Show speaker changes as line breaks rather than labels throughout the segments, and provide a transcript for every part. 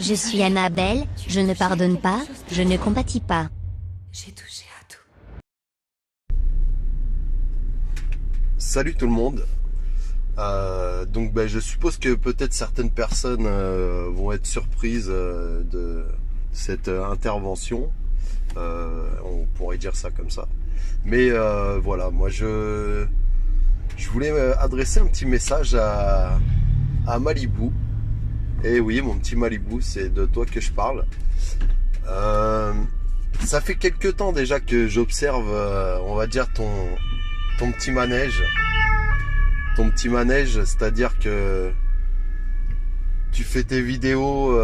Je suis Annabelle, je ne pardonne pas, je ne compatis pas.
J'ai touché à tout.
Salut tout le monde. Je suppose que peut-être certaines personnes vont être surprises de cette intervention. On pourrait dire ça comme ça. Mais voilà, moi je voulais adresser un petit message à Malibu. Et oui, mon petit Malibu, c'est de toi que je parle. Ça fait quelques temps déjà que j'observe, on va dire, ton petit manège. Ton petit manège, c'est-à-dire que tu fais tes vidéos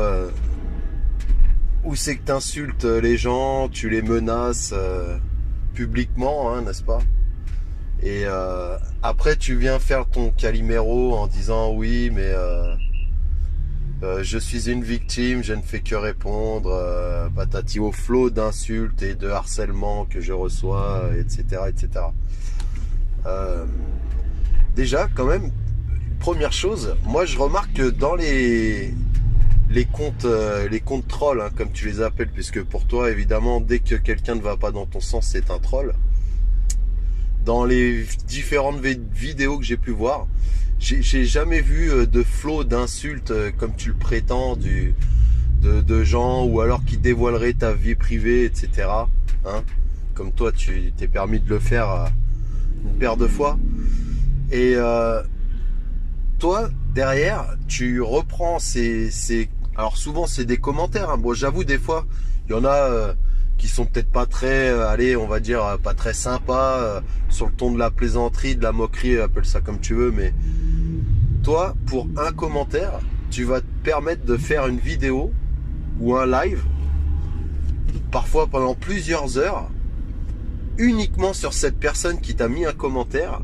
où c'est que tu insultes les gens, tu les menaces publiquement, hein, n'est-ce pas? Et après tu viens faire ton Calimero en disant oui mais je suis une victime, je ne fais que répondre, patati au flot d'insultes et de harcèlement que je reçois, etc. etc. Déjà, quand même, première chose, moi je remarque que dans les comptes trolls, hein, comme tu les appelles, puisque pour toi, évidemment, dès que quelqu'un ne va pas dans ton sens, c'est un troll. Dans les différentes vidéos que j'ai pu voir, j'ai jamais vu de flot d'insultes comme tu le prétends, de gens, ou alors qui dévoileraient ta vie privée, etc. Hein, comme toi, tu t'es permis de le faire une paire de fois. Et toi, derrière, tu reprends alors souvent c'est des commentaires, hein. Bon, j'avoue, des fois, il y en a qui sont peut-être pas très, allez, on va dire, pas très sympas, sur le ton de la plaisanterie, de la moquerie, appelle ça comme tu veux, mais toi, pour un commentaire, tu vas te permettre de faire une vidéo ou un live, parfois pendant plusieurs heures, uniquement sur cette personne qui t'a mis un commentaire.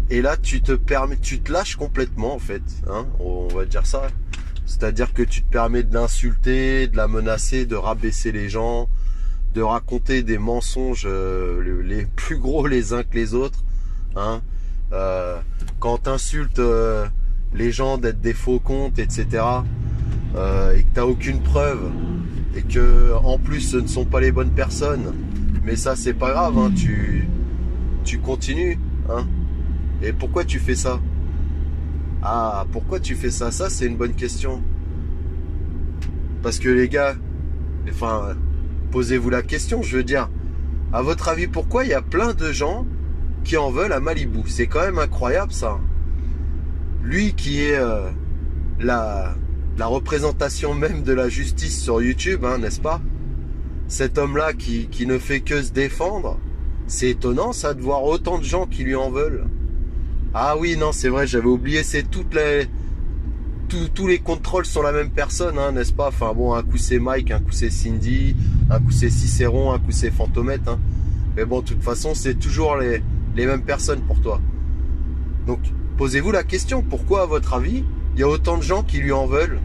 Et là, tu te lâches complètement, en fait, hein, on va dire ça. C'est-à-dire que tu te permets de l'insulter, de la menacer, de rabaisser les gens, de raconter des mensonges les plus gros les uns que les autres, hein. Quand t'insultes les gens d'être des faux comptes, etc., et que t'as aucune preuve, et que en plus ce ne sont pas les bonnes personnes, mais ça c'est pas grave, hein, tu continues, hein. Et pourquoi tu fais ça? Ah, pourquoi tu fais ça? Ça, c'est une bonne question. Parce que les gars, enfin, posez-vous la question, je veux dire, à votre avis, pourquoi il y a plein de gens qui en veulent à Malibu? C'est quand même incroyable, ça. Lui qui est la représentation même de la justice sur YouTube, hein, n'est-ce pas? Cet homme-là qui ne fait que se défendre, c'est étonnant, ça, de voir autant de gens qui lui en veulent. Ah oui, non, c'est vrai, j'avais oublié, c'est tous les contrôles sont la même personne, hein, n'est-ce pas? Enfin bon, un coup c'est Mike, un coup c'est Cindy, un coup c'est Cicéron, un coup c'est Fantomètre, hein. Mais bon, de toute façon, c'est toujours les mêmes personnes pour toi. Donc, posez-vous la question, pourquoi, à votre avis, il y a autant de gens qui lui en veulent?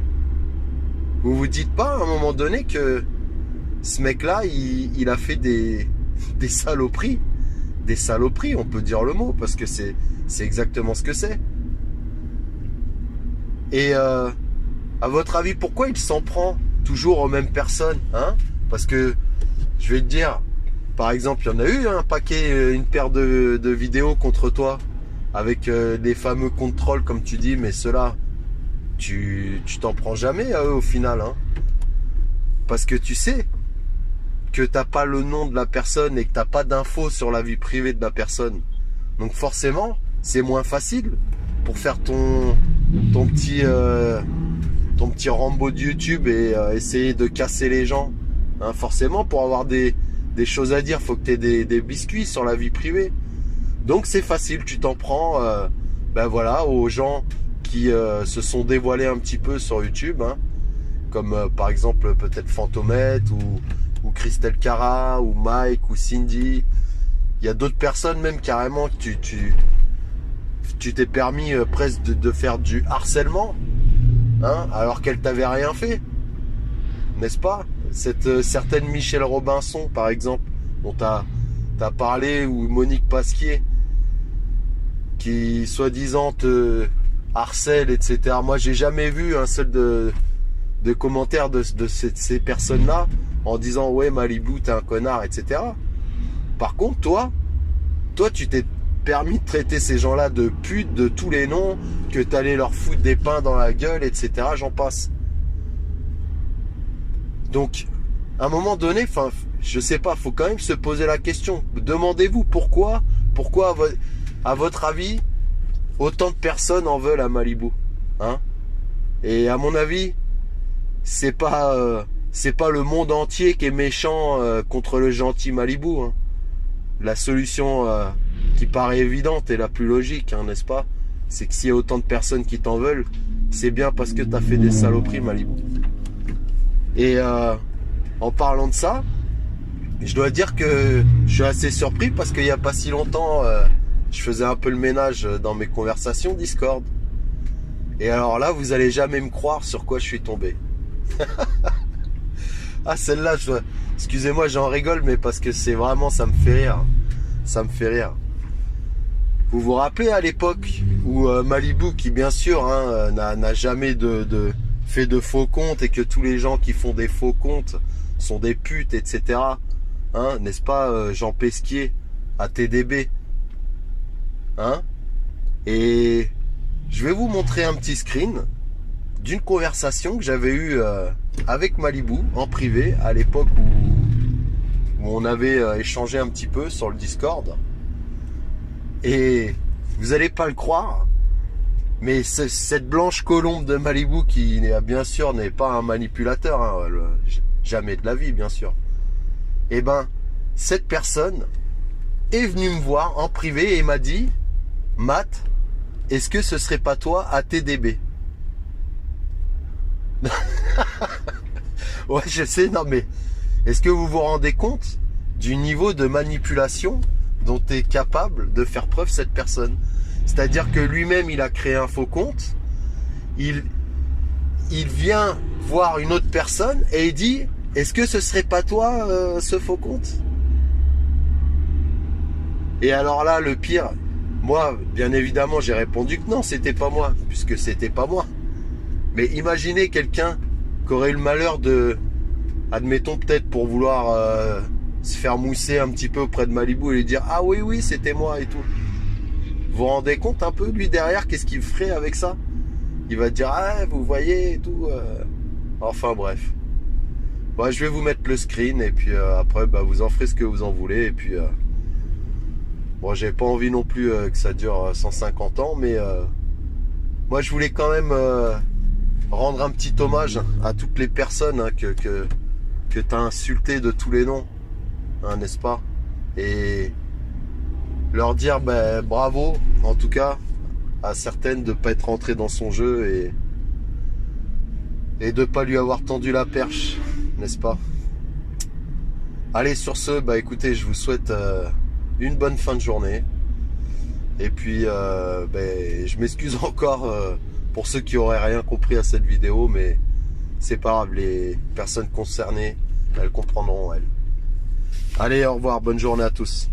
Vous vous dites pas, à un moment donné, que ce mec-là, il a fait des saloperies? Des saloperies, on peut dire le mot, parce que c'est exactement ce que c'est. Et à votre avis, pourquoi il s'en prend toujours aux mêmes personnes, hein? Parce que, je vais te dire, par exemple, il y en a eu un paquet, une paire de vidéos contre toi, avec des fameux contrôles, comme tu dis, mais ceux-là, tu t'en prends jamais à eux au final, hein? Parce que tu sais que t'as pas le nom de la personne et que t'as pas d'infos sur la vie privée de la personne. Donc forcément, c'est moins facile pour faire ton petit Rambo de YouTube et essayer de casser les gens. Hein, forcément, pour avoir des choses à dire, faut que t'aies des biscuits sur la vie privée. Donc c'est facile, tu t'en prends ben voilà, aux gens qui se sont dévoilés un petit peu sur YouTube, hein, comme par exemple peut-être Fantomètre ou Christelle Cara, ou Mike, ou Cindy. Il y a d'autres personnes même carrément que tu t'es permis presque de faire du harcèlement, hein, alors qu'elle t'avait rien fait, n'est-ce pas? Cette certaine Michelle Robinson, par exemple, dont t'as parlé, ou Monique Pasquier, qui soi-disant te harcèle, etc. Moi, j'ai jamais vu un seul de commentaires de ces personnes-là en disant ouais Malibu t'es un connard, etc. Par contre toi tu t'es permis de traiter ces gens-là de putes, de tous les noms, que t'allais leur foutre des pains dans la gueule, etc. J'en passe. Donc à un moment donné, enfin je sais pas, faut quand même se poser la question. Demandez-vous pourquoi à votre avis autant de personnes en veulent à Malibu, hein? Et à mon avis, c'est pas le monde entier qui est méchant contre le gentil Malibu, hein. La solution qui paraît évidente et la plus logique, hein, n'est-ce pas? C'est que s'il y a autant de personnes qui t'en veulent, c'est bien parce que t'as fait des saloperies, Malibu. Et en parlant de ça, je dois dire que je suis assez surpris parce qu'il n'y a pas si longtemps, je faisais un peu le ménage dans mes conversations Discord. Et alors là, vous allez jamais me croire sur quoi je suis tombé. Ah, celle-là, excusez-moi, j'en rigole, mais parce que c'est vraiment, ça me fait rire. Ça me fait rire. Vous vous rappelez à l'époque où Malibu, qui bien sûr hein, n'a jamais fait de faux comptes et que tous les gens qui font des faux comptes sont des putes, etc. Hein, n'est-ce pas Jean Pesquier à TDB, hein? Et je vais vous montrer un petit screen d'une conversation que j'avais eue avec Malibu en privé à l'époque où on avait échangé un petit peu sur le Discord. Et vous allez pas le croire, mais cette blanche colombe de Malibu qui bien sûr n'est pas un manipulateur, hein, jamais de la vie bien sûr. Et ben cette personne est venue me voir en privé et m'a dit: Matt, est-ce que ce serait pas toi à TDB? Ouais, je sais, non mais est-ce que vous vous rendez compte du niveau de manipulation dont est capable de faire preuve cette personne? C'est-à-dire que lui-même il a créé un faux compte, il vient voir une autre personne et il dit: est-ce que ce serait pas toi ce faux compte? Et alors là, le pire, moi bien évidemment j'ai répondu que non, c'était pas moi, puisque c'était pas moi. Mais imaginez quelqu'un qui aurait eu le malheur de, admettons peut-être pour vouloir se faire mousser un petit peu auprès de Malibu et lui dire: ah oui oui c'était moi et tout. Vous vous rendez compte un peu lui derrière, qu'est-ce qu'il ferait avec ça? Il va dire: ah vous voyez et tout. Enfin bref. Bon, je vais vous mettre le screen et puis après bah, vous en ferez ce que vous en voulez. Et puis bon, j'ai pas envie non plus que ça dure 150 ans, mais moi je voulais quand même rendre un petit hommage à toutes les personnes hein, que tu as insultées de tous les noms, hein, n'est-ce pas? Et leur dire ben, bravo en tout cas à certaines de pas être rentrées dans son jeu et de pas lui avoir tendu la perche, n'est-ce pas? Allez, sur ce, bah écoutez, je vous souhaite une bonne fin de journée. Et puis je m'excuse encore pour ceux qui auraient rien compris à cette vidéo, mais c'est pas grave, les personnes concernées, elles comprendront, elles. Allez, au revoir, bonne journée à tous.